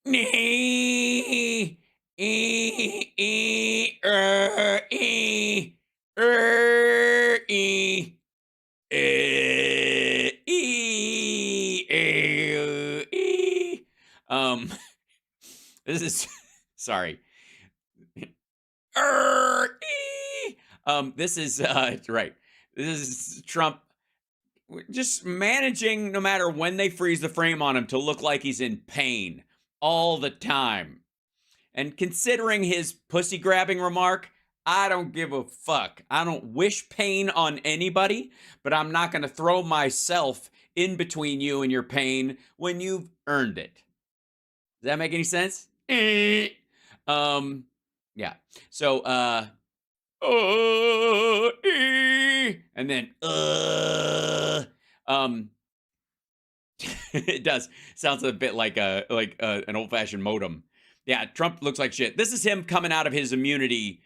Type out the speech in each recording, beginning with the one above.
Nee, ee, ee, ee, ee, ee. This is sorry. This is right. This is Trump just managing, no matter when they freeze the frame on him, to look like he's in pain all the time. And considering his pussy grabbing remark, I don't give a fuck. I don't wish pain on anybody, but I'm not going to throw myself in between you and your pain when you've earned it. Does that make any sense? Yeah. So, and then, it does. Sounds a bit like an old-fashioned modem. Yeah, Trump looks like shit. This is him coming out of his immunity.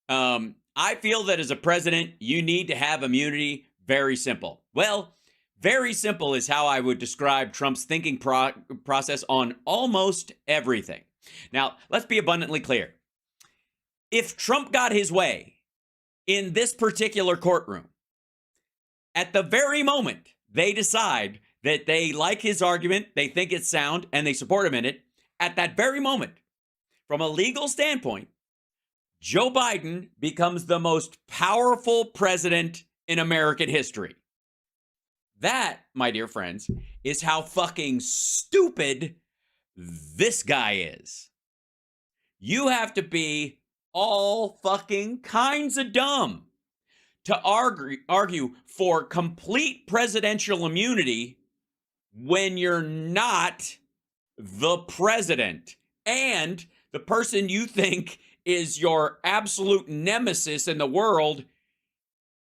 I feel that as a president, you need to have immunity. Very simple. Well, very simple is how I would describe Trump's thinking process on almost everything. Now, let's be abundantly clear. If Trump got his way in this particular courtroom, at the very moment they decide that they like his argument, they think it's sound, and they support him in it, at that very moment, from a legal standpoint, Joe Biden becomes the most powerful president in American history. That, my dear friends, is how fucking stupid this guy is. You have to be all fucking kinds of dumb to argue for complete presidential immunity when you're not the president and the person you think is your absolute nemesis in the world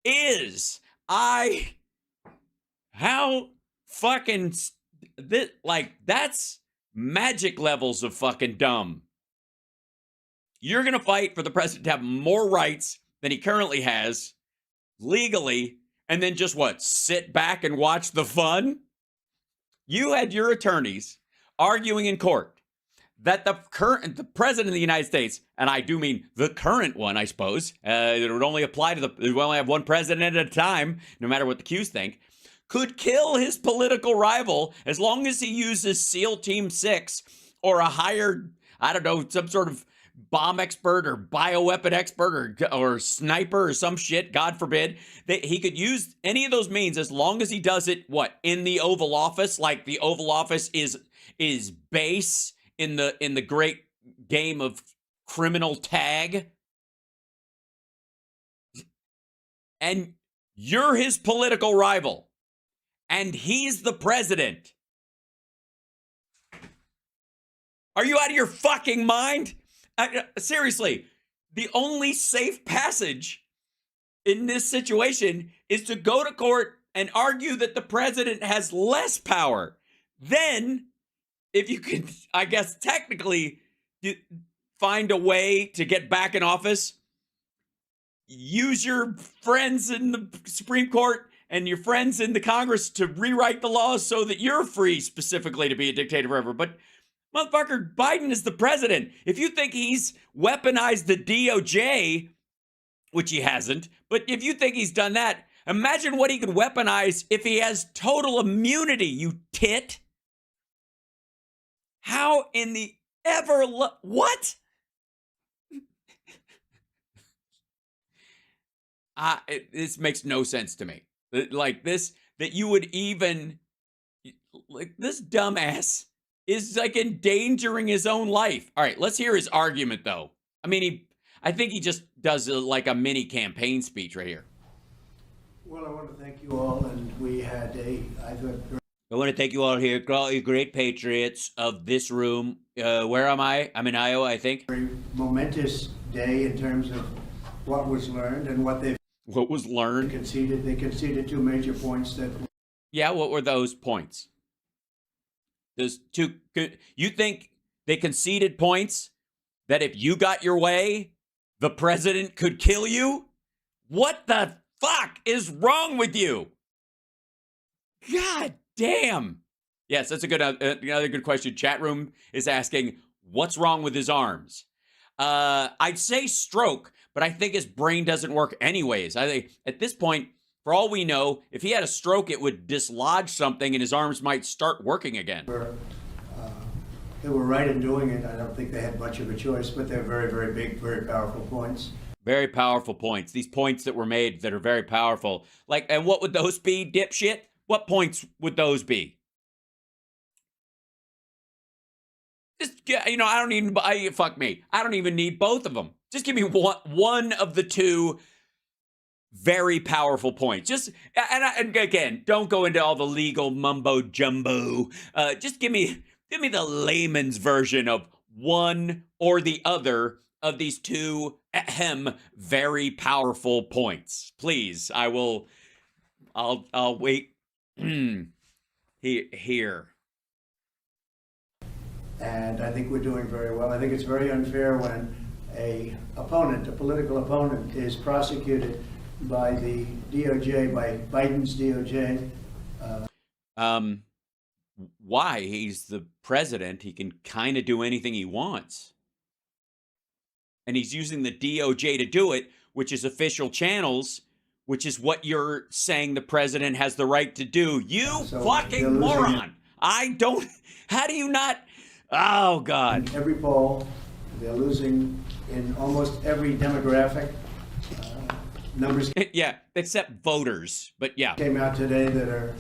is. How fucking, that's magic levels of fucking dumb. You're going to fight for the president to have more rights than he currently has legally, and then just what? Sit back and watch the fun? You had your attorneys arguing in court that the president of the United States, and I do mean the current one, I suppose, it would only apply to we only have one president at a time, no matter what the Qs think, could kill his political rival as long as he uses SEAL Team 6 or a hired, I don't know, some sort of bomb expert or bioweapon expert or sniper or some shit, God forbid, that he could use any of those means as long as he does it, in the Oval Office, like the Oval Office is base in the great game of criminal tag. And you're his political rival. And he's the president. Are you out of your fucking mind? Seriously, the only safe passage in this situation is to go to court and argue that the president has less power. Then, if you can, I guess, technically find a way to get back in office, use your friends in the Supreme Court and your friends in the Congress to rewrite the laws so that you're free specifically to be a dictator forever. But motherfucker, Biden is the president. If you think he's weaponized the DOJ, which he hasn't, but if you think he's done that, imagine what he could weaponize if he has total immunity, you tit. How in the what? This makes no sense to me. Like this, that you would even, like, this dumbass is like endangering his own life. All right, let's hear his argument though. I mean, I think he just does like a mini campaign speech right here. Well, I want to thank you all, and I want to thank you all here, all you great patriots of this room. Where am I? I'm in Iowa, I think. Very momentous day in terms of what was learned and what was learned. They conceded 2 major points that. Yeah, what were those points? There's two. You think they conceded points that if you got your way, the president could kill you? What the fuck is wrong with you? God damn. Yes, that's a good another good question. Chat room is asking, what's wrong with his arms? I'd say stroke, but I think his brain doesn't work anyways. I think at this point, for all we know, if he had a stroke, it would dislodge something and his arms might start working again. They were right in doing it. I don't think they had much of a choice, but they're very, very big, very powerful points. Very powerful points. These points that were made that are very powerful. Like, and what would those be, dipshit? What points would those be? Just, you know, fuck me. I don't even need both of them. Just give me one of the two very powerful points. Just, and again, don't go into all the legal mumbo jumbo. Just give me the layman's version of one or the other of these two very powerful points. Please, I'll wait. Here. And I think we're doing very well. I think it's very unfair when a political opponent, is prosecuted by the DOJ, by Biden's DOJ. Why? He's the president. He can kind of do anything he wants. And he's using the DOJ to do it, which is official channels, which is what you're saying the president has the right to do. You fucking moron. How do you not? Oh, God. In every poll, they're losing in almost every demographic. Numbers yeah, except voters, but yeah. Came out today that are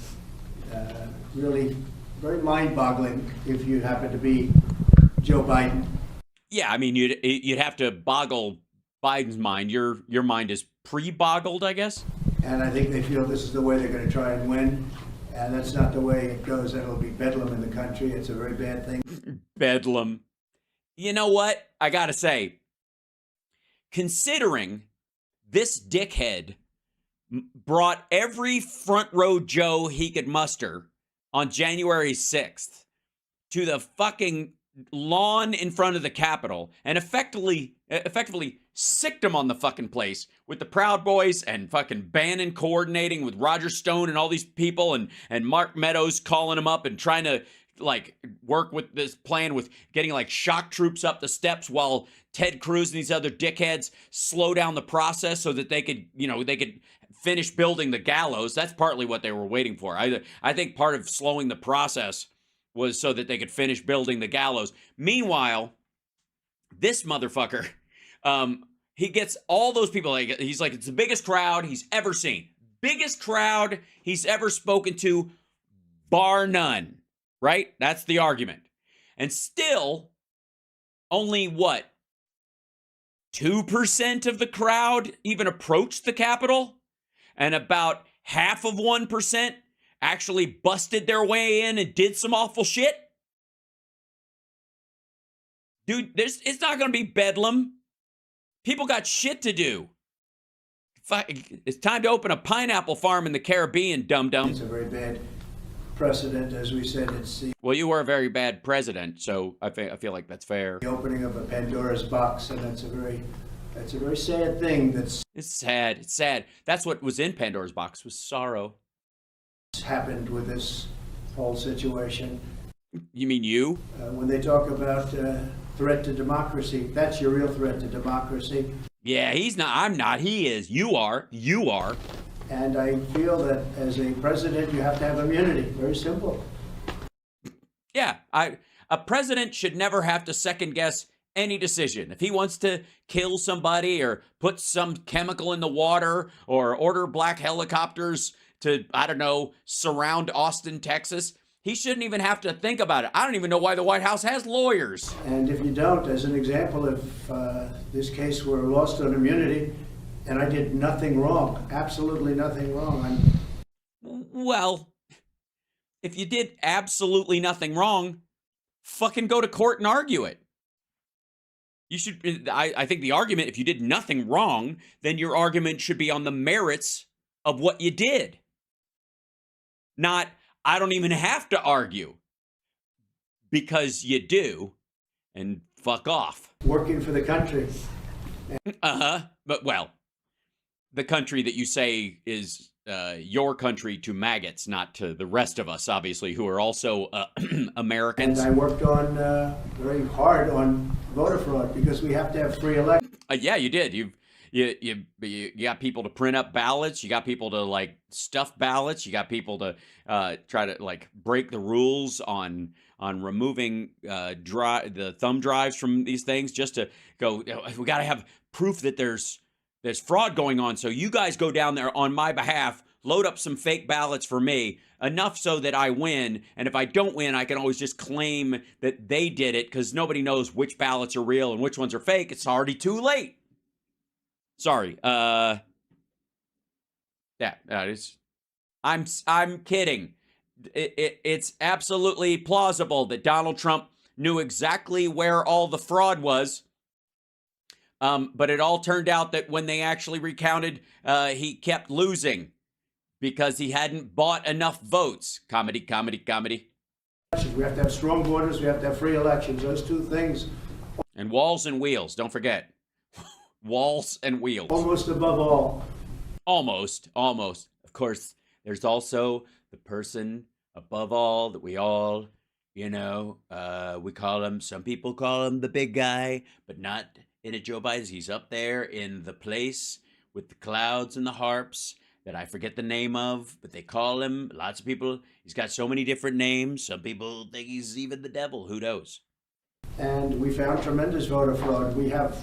really very mind-boggling if you happen to be Joe Biden. Yeah, I mean, you'd have to boggle Biden's mind. Your mind is pre-boggled, I guess. And I think they feel this is the way they're going to try and win. And that's not the way it goes. It'll be bedlam in the country. It's a very bad thing. Bedlam. You know what? I got to say, considering this dickhead brought every front row Joe he could muster on January 6th to the fucking lawn in front of the Capitol and effectively sicked him on the fucking place with the Proud Boys and fucking Bannon coordinating with Roger Stone and all these people and Mark Meadows calling him up and trying to like work with this plan with getting like shock troops up the steps while Ted Cruz and these other dickheads slow down the process so that they could finish building the gallows. That's partly what they were waiting for. I think part of slowing the process was so that they could finish building the gallows. Meanwhile, this motherfucker, he gets all those people. He's like, it's the biggest crowd he's ever seen. Biggest crowd he's ever spoken to, bar none. Right? That's the argument. And still, only what? 2% of the crowd even approached the Capitol? And about half of 1% actually busted their way in and did some awful shit? Dude, it's not going to be bedlam. People got shit to do. It's time to open a pineapple farm in the Caribbean, dum-dum. It's a very bad precedent, as we said. Well, you were a very bad president, so I feel like that's fair. The opening of a Pandora's box, and that's a very sad thing. It's sad. It's sad. That's what was in Pandora's box, was sorrow. Happened with this whole situation. You mean you? When they talk about threat to democracy, that's your real threat to democracy. Yeah, he's not. I'm not. He is. You are. You are. And I feel that as a president, you have to have immunity. Very simple. Yeah, a president should never have to second guess any decision. If he wants to kill somebody or put some chemical in the water or order black helicopters to, I don't know, surround Austin, Texas, he shouldn't even have to think about it. I don't even know why the White House has lawyers. And if you don't, as an example, if this case were lost on immunity, and I did nothing wrong, absolutely nothing wrong. Well, if you did absolutely nothing wrong, fucking go to court and argue it. You should, I think the argument, if you did nothing wrong, then your argument should be on the merits of what you did. Not, I don't even have to argue. Because you do, and fuck off. Working for the country. But well, the country that you say is your country to maggots, not to the rest of us, obviously, who are also And Americans. I worked on very hard on voter fraud because we have to have free elections. Yeah, you did. You got people to print up ballots. You got people to like stuff ballots. You got people to try to like break the rules on removing the thumb drives from these things, just to go. We got to have proof that there's fraud going on. So you guys go down there on my behalf, load up some fake ballots for me, enough so that I win. And if I don't win, I can always just claim that they did it, because nobody knows which ballots are real and which ones are fake. It's already too late. Sorry. Yeah, I'm kidding. It's absolutely plausible that Donald Trump knew exactly where all the fraud was. But it all turned out that when they actually recounted, he kept losing because he hadn't bought enough votes. Comedy, comedy, comedy. We have to have strong borders. We have to have free elections. Those two things. And walls and wheels. Don't forget. Walls and wheels. Almost above all. Almost. Of course, there's also the person above all that we all, we call him, some people call him the big guy, but not in a Joe Biden. He's up there in the place with the clouds and the harps that I forget the name of, but they call him, lots of people, he's got so many different names. Some people think he's even the devil. Who knows? And we found tremendous voter fraud. We have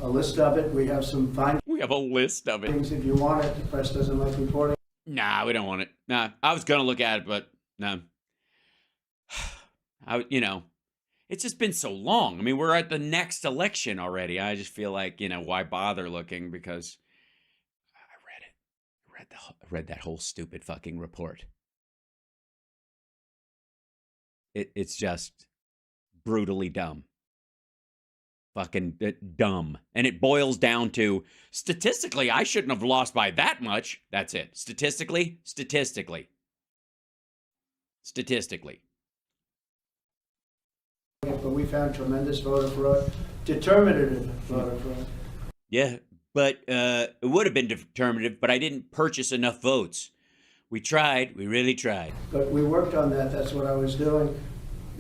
a list of it. We have some findings. We have a list of it. If you want it, the press doesn't like reporting. Nah, we don't want it. Nah, I was going to look at it, but no. It's just been so long. I mean, we're at the next election already. I just feel like, why bother looking? Because I read it. I read that whole stupid fucking report. It's just brutally dumb. Fucking dumb. And it boils down to, statistically, I shouldn't have lost by that much. That's it. Statistically. But we found tremendous voter fraud, determinative voter fraud. Yeah, but it would have been determinative, but I didn't purchase enough votes. We tried. We really tried. But we worked on that. That's what I was doing.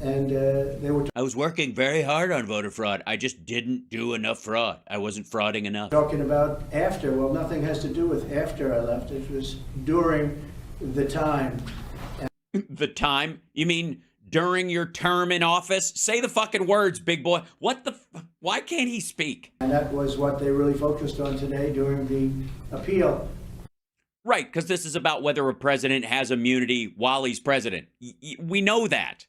And I was working very hard on voter fraud. I just didn't do enough fraud. I wasn't frauding enough. Talking about after. Well, nothing has to do with after I left. It was during the time. The time? You mean during your term in office? Say the fucking words, big boy. Why can't he speak? And that was what they really focused on today during the appeal. Right, because this is about whether a president has immunity while he's president. We know that.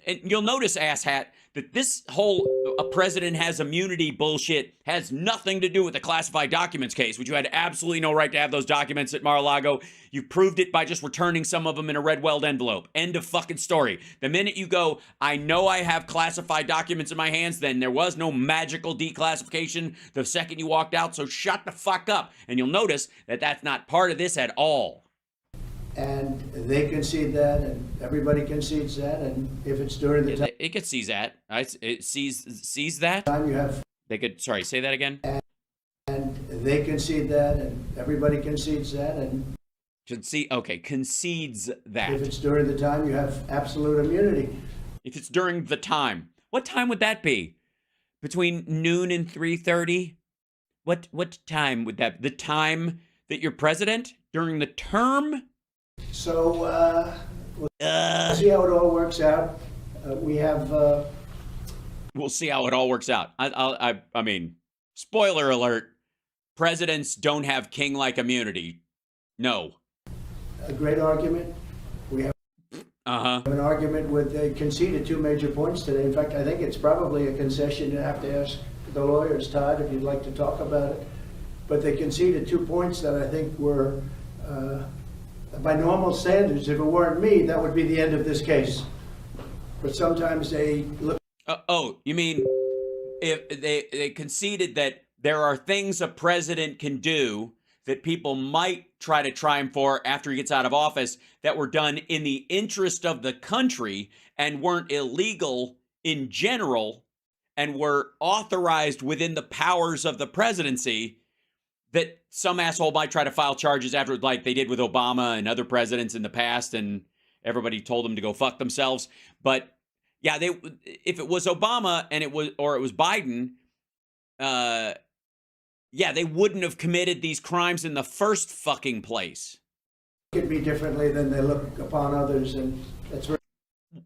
And you'll notice, asshat, that this whole a president has immunity bullshit has nothing to do with the classified documents case, which you had absolutely no right to have those documents at Mar-a-Lago. You proved it by just returning some of them in a red weld envelope. End of fucking story. The minute you go, I know I have classified documents in my hands, then there was no magical declassification the second you walked out, so shut the fuck up. And you'll notice that that's not part of this at all. And they concede that, and everybody concedes that, and if it's during the time... It could seize that. It sees that? Time you have... They could, sorry, say that again? And they concede that, and everybody concedes that, and... Concedes that. If it's during the time, you have absolute immunity. If it's during the time. What time would that be? Between noon and 3:30? What time would that... The time that you're president? During the term? So, we'll see how it all works out. We have... We'll see how it all works out. I mean, spoiler alert, presidents don't have king-like immunity. No. A great argument. We have an argument with... They conceded two major points today. In fact, I think it's probably a concession. You have to ask the lawyers, Todd, if you'd like to talk about it. But they conceded 2 points that I think were... by normal standards, if it weren't me, that would be the end of this case. But sometimes they look... You mean if they conceded that there are things a president can do that people might try him for after he gets out of office that were done in the interest of the country and weren't illegal in general and were authorized within the powers of the presidency, that some asshole might try to file charges after, like they did with Obama and other presidents in the past, and everybody told them to go fuck themselves. But yeah, if it was Obama and it was Biden, yeah, they wouldn't have committed these crimes in the first fucking place. Could be differently than they look upon others, and that's right.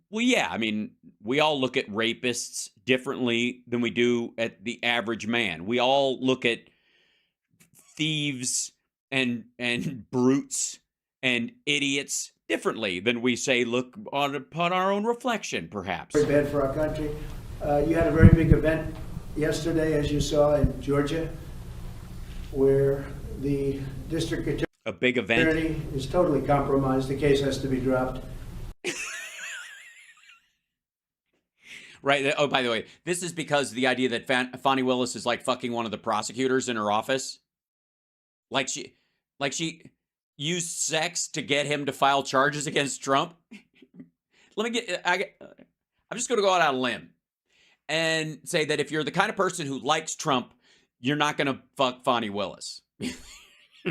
Well, yeah, I mean, we all look at rapists differently than we do at the average man. We all look at thieves and brutes and idiots differently than we say look upon our own reflection, perhaps. Very bad for our country. You had a very big event yesterday, as you saw, in Georgia, where the district attorney, a big event, is totally compromised. The case has to be dropped. Right. Oh, by the way, this is because the idea that Fani Willis is like fucking one of the prosecutors in her office. Like she used sex to get him to file charges against Trump. I'm just going to go out on a limb and say that if you're the kind of person who likes Trump, you're not going to fuck Fani Willis.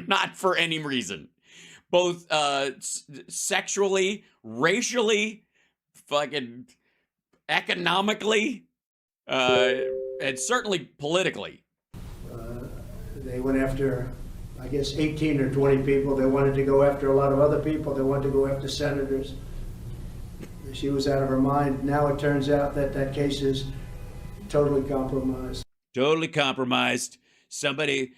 Not for any reason. Both sexually, racially, fucking economically, and certainly politically. They went after, I guess, 18 or 20 people. They wanted to go after a lot of other people. They wanted to go after senators. She was out of her mind. Now it turns out that that case is totally compromised. Totally compromised. Somebody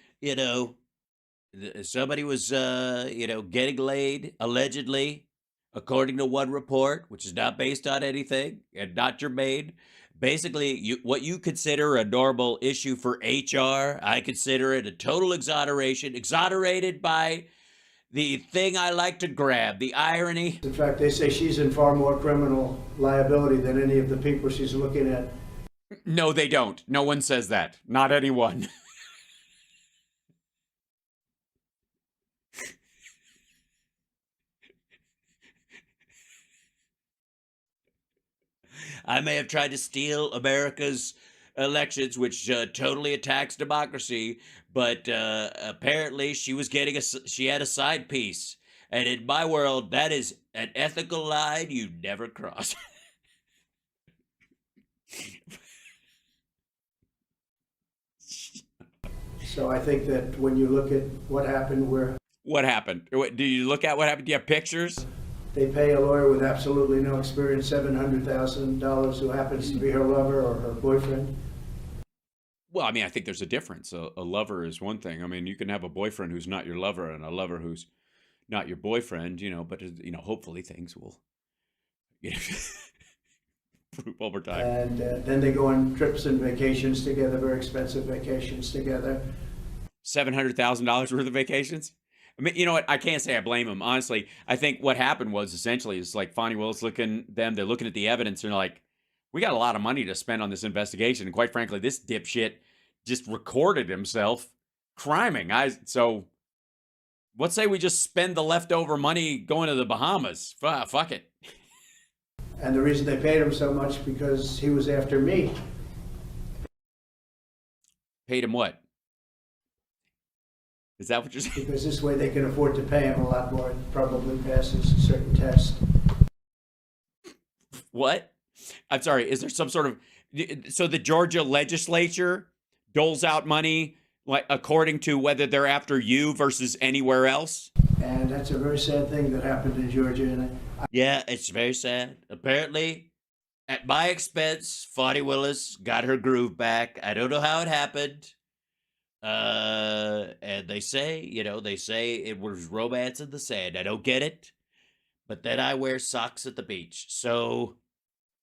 was, getting laid, allegedly, according to one report, which is not based on anything and not germane. Basically, what you consider a normal issue for HR, I consider it a total exoneration, exonerated by the thing I like to grab, the irony. In fact, they say she's in far more criminal liability than any of the people she's looking at. No, they don't. No one says that. Not anyone. I may have tried to steal America's elections, which totally attacks democracy, but apparently she had a side piece. And in my world, that is an ethical line you never cross. So I think that when you look at what happened, What happened? Do you look at what happened? Do you have pictures? they pay a lawyer with absolutely no experience $700,000 who happens to be her lover or her boyfriend. Well, I mean, I think there's a difference. A lover is one thing. I mean, you can have a boyfriend who's not your lover and a lover who's not your boyfriend, but, hopefully things will improve over time. And then they go on trips and vacations together, very expensive vacations together. $700,000 worth of vacations? I mean, you know what? I can't say I blame him. Honestly, I think what happened was essentially is like Fani Willis they're looking at the evidence and they're like, we got a lot of money to spend on this investigation. And quite frankly, this dipshit just recorded himself criming. So let's say we just spend the leftover money going to the Bahamas. Fuck it. And the reason they paid him so much because he was after me. Paid him what? Is that what you're saying? Because this way they can afford to pay him a lot more. It probably passes a certain test. What? I'm sorry. Is there some sort of... So the Georgia legislature doles out money like according to whether they're after you versus anywhere else? And that's a very sad thing that happened in Georgia. And yeah, it's very sad. Apparently, at my expense, Fani Willis got her groove back. I don't know how it happened. And they say it was romance in the sand. I don't get it. But then I wear socks at the beach. So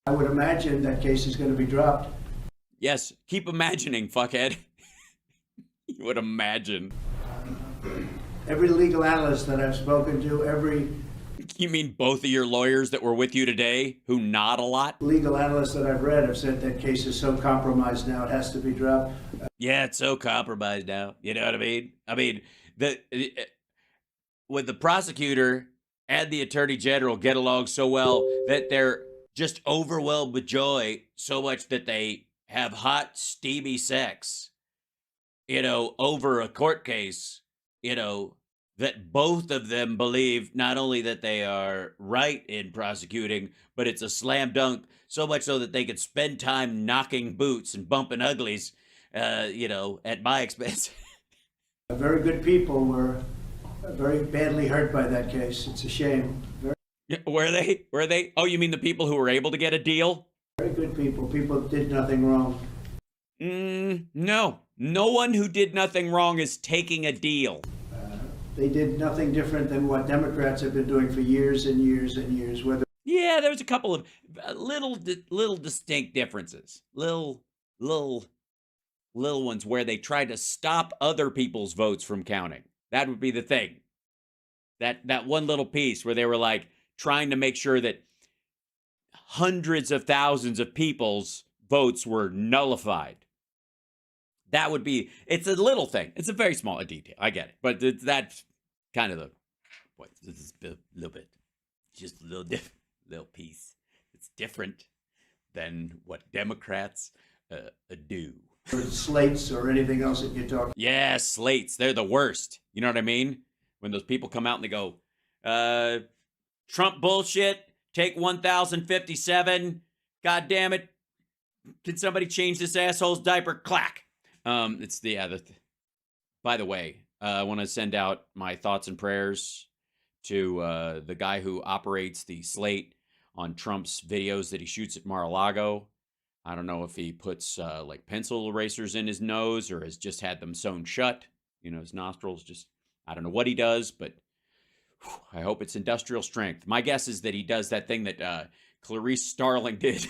I would imagine that case is going to be dropped. Yes, keep imagining, fuckhead. You would imagine. Every legal analyst that I've spoken to, You mean both of your lawyers that were with you today who nod a lot? Legal analysts that I've read have said that case is so compromised now it has to be dropped. Yeah, it's so compromised now. You know what I mean? I mean, with the prosecutor and the attorney general get along so well that they're just overwhelmed with joy so much that they have hot, steamy sex. over a court case, that both of them believe not only that they are right in prosecuting, but it's a slam dunk, so much so that they could spend time knocking boots and bumping uglies, at my expense. Very good people were very badly hurt by that case. It's a shame. Were they? Were they? Oh, you mean the people who were able to get a deal? Very good people. People did nothing wrong. No. No one who did nothing wrong is taking a deal. They did nothing different than what Democrats have been doing for years and years and years. Yeah, there was a couple of little distinct differences. Little ones where they tried to stop other people's votes from counting. That would be the thing. That one little piece where they were like trying to make sure that hundreds of thousands of people's votes were nullified. That would be, it's a little thing. It's a very small detail. I get it. But that's kind of this is a little bit, just a little different, little piece. It's different than what Democrats do. Or slates or anything else that you talk. Yeah, slates. They're the worst. You know what I mean? When those people come out and they go, Trump bullshit, take 1,057. God damn it. Can somebody change this asshole's diaper? Clack. It's by the way, I want to send out my thoughts and prayers to the guy who operates the slate on Trump's videos that he shoots at Mar-a-Lago. I don't know if he puts like pencil erasers in his nose or has just had them sewn shut. His nostrils just, I don't know what he does, but I hope it's industrial strength. My guess is that he does that thing that Clarice Starling did.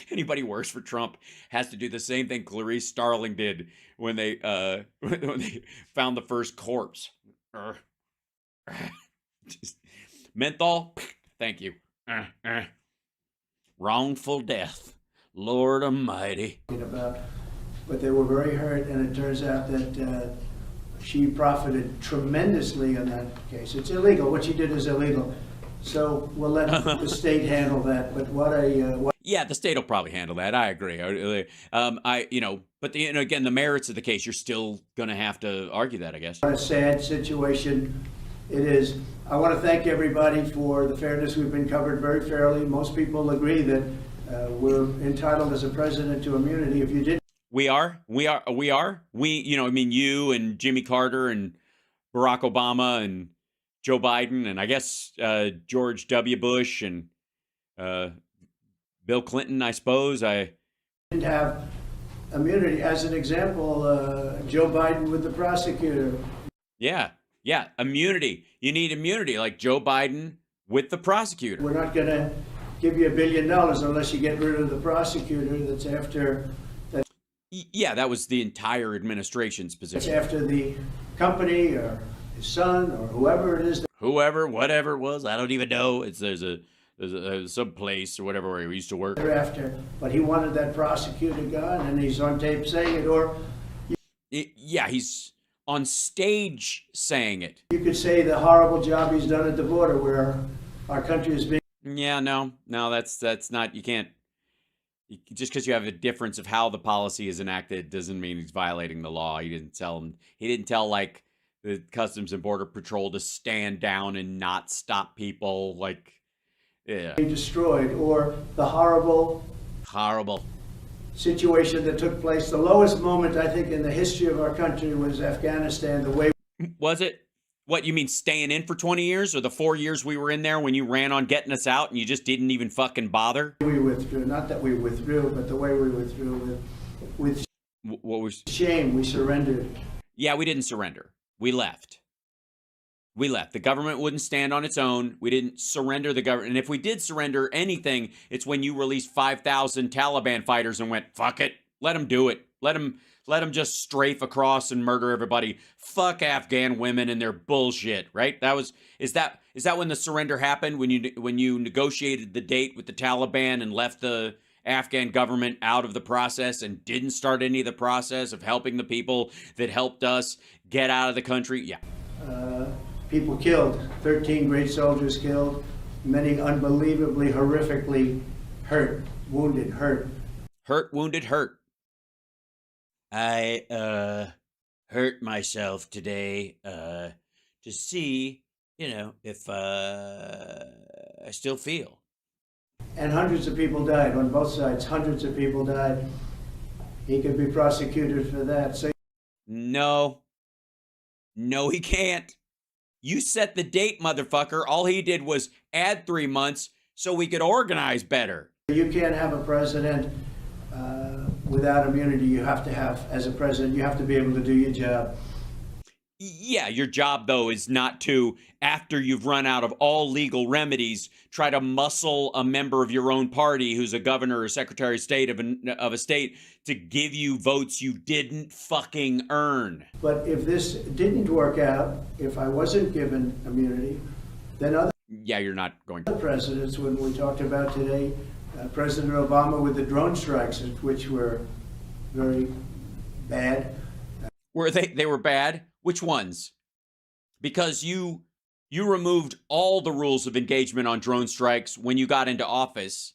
Anybody works for Trump has to do the same thing Clarice Starling did when they found the first corpse. Just, menthol, thank you. Wrongful death, Lord Almighty. But they were very hurt, and it turns out that she profited tremendously in that case. It's illegal. What she did is illegal. So we'll let the state handle that. But yeah, the state will probably handle that. I agree. But again, the merits of the case, you're still going to have to argue that, I guess. What a sad situation it is. I want to thank everybody for the fairness. We've been covered very fairly. Most people agree that we're entitled as a president to immunity. If you didn't. We are. You and Jimmy Carter and Barack Obama and Joe Biden and I guess George W. Bush and Bill Clinton, I suppose. Didn't have immunity. As an example, Joe Biden with the prosecutor. Yeah, immunity. You need immunity, like Joe Biden with the prosecutor. We're not going to give you $1 billion unless you get rid of the prosecutor that's after. Yeah, that was the entire administration's position. It's after the company or his son or whoever it is. Whatever it was, I don't even know. There's some place or whatever where he used to work. After, but he wanted that prosecutor gone, and he's on tape saying it. Yeah, he's on stage saying it. You could say the horrible job he's done at the border, where our country is being. Yeah, no, that's not. You can't. Just because you have a difference of how the policy is enacted doesn't mean he's violating the law. He didn't tell like the Customs and Border Patrol to stand down and not stop people. Like, yeah. Destroyed, or the horrible situation that took place. The lowest moment, I think, in the history of our country was Afghanistan. The way. Was it? What, you mean staying in for 20 years or the 4 years we were in there when you ran on getting us out and you just didn't even fucking bother? We withdrew. Not that we withdrew, but the way we withdrew with what was shame. We surrendered. Yeah, we didn't surrender. We left. The government wouldn't stand on its own. We didn't surrender the government. And if we did surrender anything, it's when you released 5,000 Taliban fighters and went, fuck it. Let them do it. Let them just strafe across and murder everybody. Fuck Afghan women and their bullshit, right? Is that when the surrender happened? When you negotiated the date with the Taliban and left the Afghan government out of the process and didn't start any of the process of helping the people that helped us get out of the country? Yeah. People killed. 13 great soldiers killed. Many unbelievably, horrifically hurt, wounded, hurt. Hurt, wounded, hurt. I hurt myself today to see, if I still feel. And hundreds of people died on both sides. Hundreds of people died. He could be prosecuted for that. So No, he can't. You set the date, motherfucker. All he did was add 3 months so we could organize better. you can't have a president without immunity. You have to have, as a president, you have to be able to do your job. Yeah, your job, though, is not to, after you've run out of all legal remedies, try to muscle a member of your own party who's a governor or secretary of state of a state to give you votes you didn't fucking earn. But if this didn't work out, if I wasn't given immunity, then other you're not going to. Presidents, when we talked about today, President Obama with the drone strikes, which were very bad. Were they were bad? Which ones? Because you removed all the rules of engagement on drone strikes when you got into office.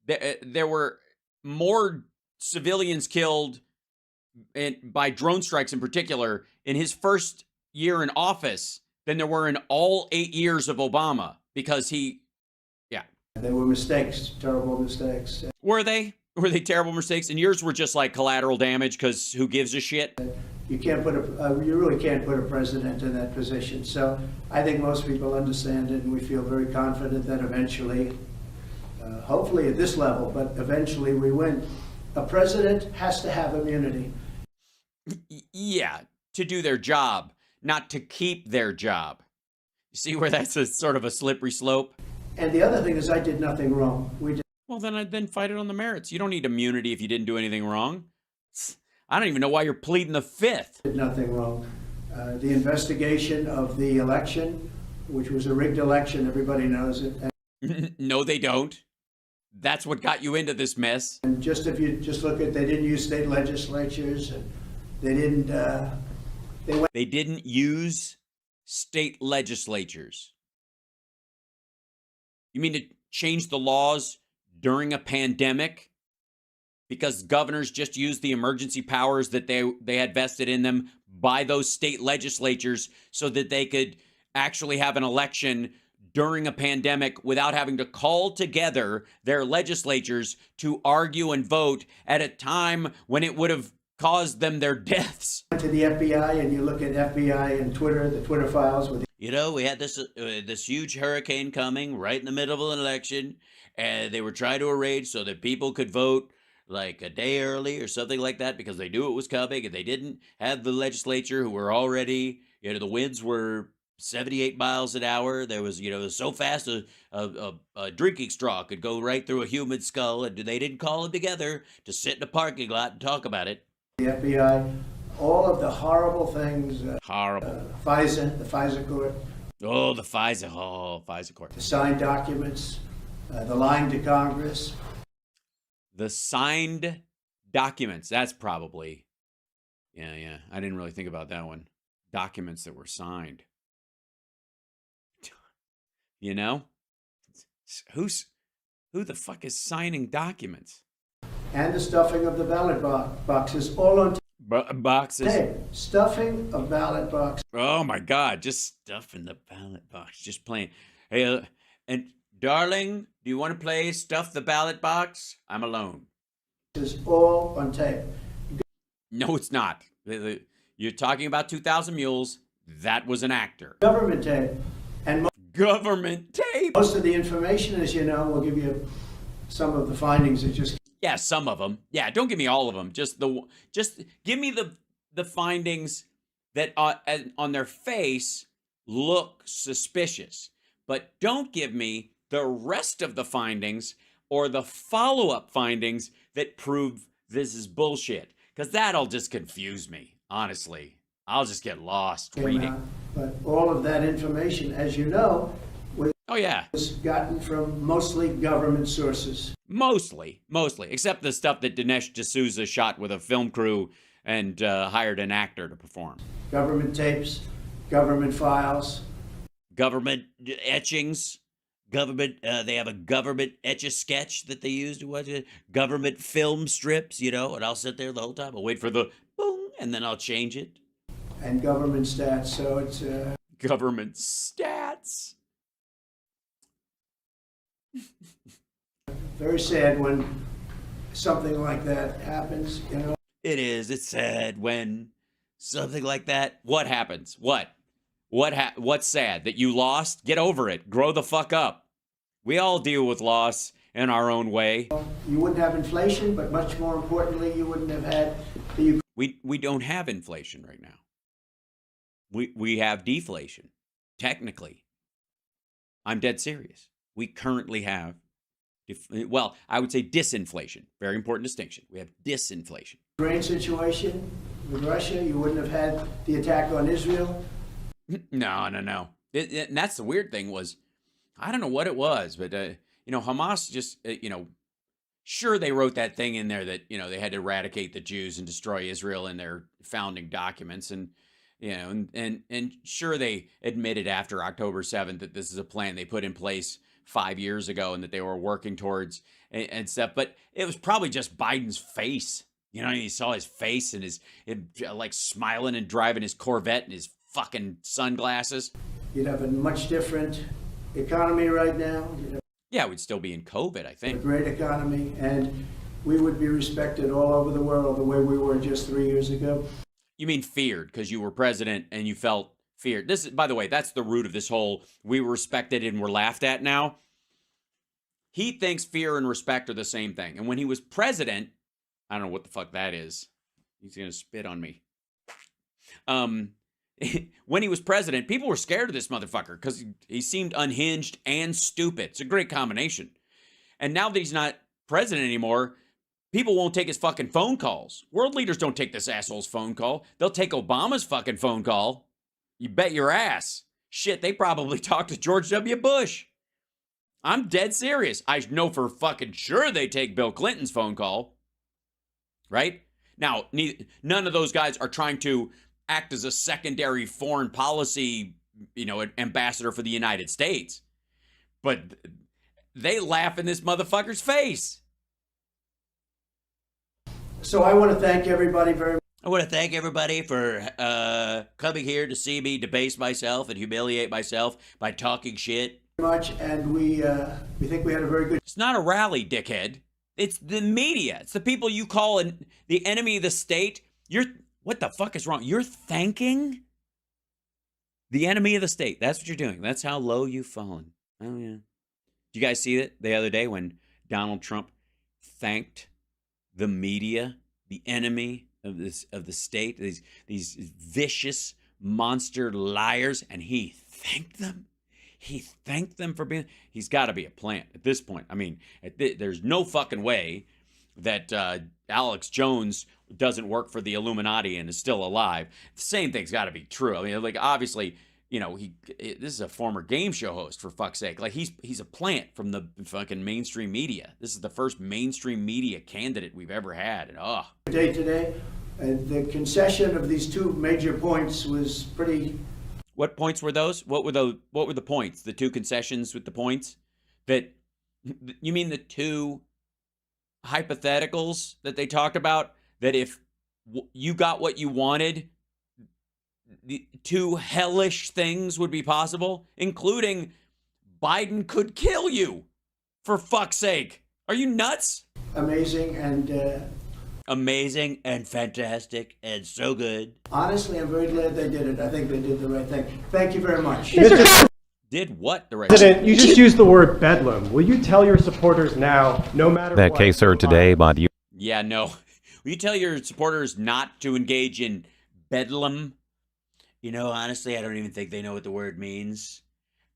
There were more civilians killed by drone strikes in particular in his first year in office than there were in all 8 years of Obama, because They were mistakes, terrible mistakes. Were they? Were they terrible mistakes? And yours were just like collateral damage because who gives a shit? You can't put you really can't put a president in that position. So I think most people understand it, and we feel very confident that eventually, hopefully at this level, but eventually we win. A president has to have immunity. Yeah, to do their job, not to keep their job. You see where that's a sort of a slippery slope? And the other thing is, I did nothing wrong. Well, then I'd fight it on the merits. You don't need immunity if you didn't do anything wrong. I don't even know why you're pleading the fifth. Did nothing wrong. The investigation of the election, which was a rigged election, everybody knows it. No, they don't. That's what got you into this mess. And if you look at, they didn't use state legislatures, and they didn't. They didn't use state legislatures. You mean to change the laws during a pandemic because governors just used the emergency powers that they had vested in them by those state legislatures so that they could actually have an election during a pandemic without having to call together their legislatures to argue and vote at a time when it would have caused them their deaths? To the FBI, and you look at FBI and Twitter, the Twitter files with. We had this huge hurricane coming right in the middle of an election, and they were trying to arrange so that people could vote like a day early or something like that because they knew it was coming, and they didn't have the legislature who were already, the winds were 78 miles an hour. There was, it was so fast a drinking straw could go right through a human skull, and they didn't call them together to sit in a parking lot and talk about it. The FBI, all of the horrible things. Horrible. The FISA court. Oh, the FISA court. The signed documents, the lying to Congress. The signed documents. That's probably, yeah. I didn't really think about that one. Documents that were signed. Who the fuck is signing documents? And the stuffing of the ballot boxes, all on boxes. Hey, stuffing a ballot box. Oh my God, just stuffing the ballot box, just plain. Hey, and darling, do you want to play Stuff the Ballot Box? I'm alone. It's all on tape. No, it's not. You're talking about 2,000 Mules. That was an actor. Government tape. And government tape. Most of the information, as you know, we'll give you some of the findings. Yeah, some of them. Yeah, don't give me all of them. Just give me the findings that on their face look suspicious. But don't give me the rest of the findings or the follow-up findings that prove this is bullshit. Because that'll just confuse me, honestly. I'll just get lost reading. But all of that information, as you know, was gotten from mostly government sources. Mostly, except the stuff that Dinesh D'Souza shot with a film crew and hired an actor to perform. Government tapes, government files. Government etchings, government, they have a government Etch-a-Sketch that they use to watch it. Government film strips, you know, and I'll sit there the whole time. I'll wait for the boom, and then I'll change it. And government stats, so it's... Government stats. Very sad when something like that happens, you know. It is. It's sad when something like that. What happens? What's sad? That you lost? Get over it. Grow the fuck up. We all deal with loss in our own way. You wouldn't have inflation, but much more importantly, you wouldn't have had the... We don't have inflation right now. We have deflation. Technically. I'm dead serious. We currently have, well, I would say disinflation. Very important distinction. We have disinflation. Grain situation with Russia, you wouldn't have had the attack on Israel. No. And that's the weird thing was, I don't know what it was, but, Hamas just, sure they wrote that thing in there that, they had to eradicate the Jews and destroy Israel in their founding documents. And, and sure they admitted after October 7th that this is a plan they put in place 5 years ago and that they were working towards and stuff. But it was probably just Biden's face. You saw his face and him like smiling and driving his Corvette and his fucking sunglasses. You'd have a much different economy right now. Yeah, we'd still be in COVID, I think. A great economy, and we would be respected all over the world the way we were just 3 years ago. You mean feared because you were president and you felt feared. This is, by the way, that's the root of this whole we were respected and we're laughed at now. He thinks fear and respect are the same thing. And when he was president, I don't know what the fuck that is. He's going to spit on me. When he was president, people were scared of this motherfucker because he seemed unhinged and stupid. It's a great combination. And now that he's not president anymore, people won't take his fucking phone calls. World leaders don't take this asshole's phone call. They'll take Obama's fucking phone call. You bet your ass. Shit, they probably talked to George W. Bush. I'm dead serious. I know for fucking sure they take Bill Clinton's phone call. Right? Now, none of those guys are trying to act as a secondary foreign policy, ambassador for the United States. But they laugh in this motherfucker's face. So I want to thank everybody very much. I want to thank everybody for coming here to see me debase myself and humiliate myself by talking shit. And we think we had a very good... It's not a rally, dickhead. It's the media. It's the people you call the enemy of the state. What the fuck is wrong? You're thanking the enemy of the state. That's what you're doing. That's how low you've fallen. Oh, yeah. Did you guys see it the other day when Donald Trump thanked the media, the enemy of the state, these vicious monster liars, and he thanked them? He thanked them for being... He's got to be a plant at this point. I mean, there's no fucking way that Alex Jones doesn't work for the Illuminati and is still alive. The same thing's got to be true. I mean, like, obviously, this is a former game show host, for fuck's sake. Like, he's a plant from the fucking mainstream media. This is the first mainstream media candidate we've ever had. And day today, and the concession of these two major points was pretty... What points were those? What were the points? The two concessions with the points? You mean the two hypotheticals that they talked about? That if you got what you wanted, the two hellish things would be possible, including Biden could kill you. For fuck's sake. Are you nuts? Amazing and fantastic and so good. Honestly, I'm very glad they did it. I think they did the right thing. Thank you very much. Did what the right thing? You just used the word bedlam. Will you tell your supporters now, no matter that what? case heard today by the... Yeah, no. Will you tell your supporters not to engage in bedlam? Honestly, I don't even think they know what the word means.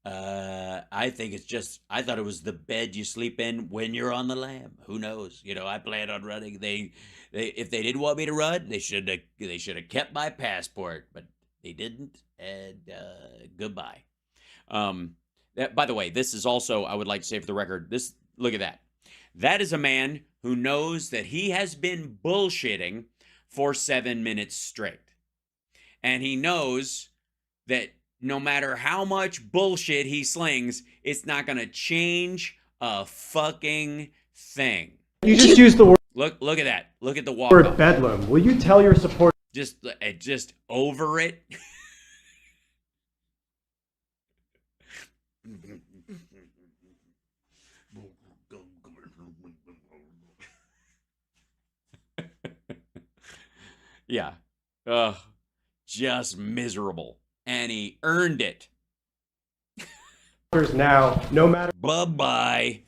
I think it's just, I thought it was the bed you sleep in when you're on the lam. Who knows? I plan on running. They if they didn't want me to run, they should have kept my passport, but they didn't. And goodbye. By the way, this is also, I would like to say for the record, look at that. That is a man who knows that he has been bullshitting for 7 minutes straight. And he knows that no matter how much bullshit he slings, it's not going to change a fucking thing. You just used the Look at that. Look at the walk. word bedlam. Will you tell your supporters Just over it. Yeah. Just miserable. And he earned it. now, no matter Bye-bye.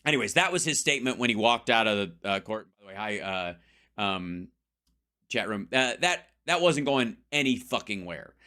Anyways, that was his statement when he walked out of the court. By the way, hi, chat room. That wasn't going any fucking where.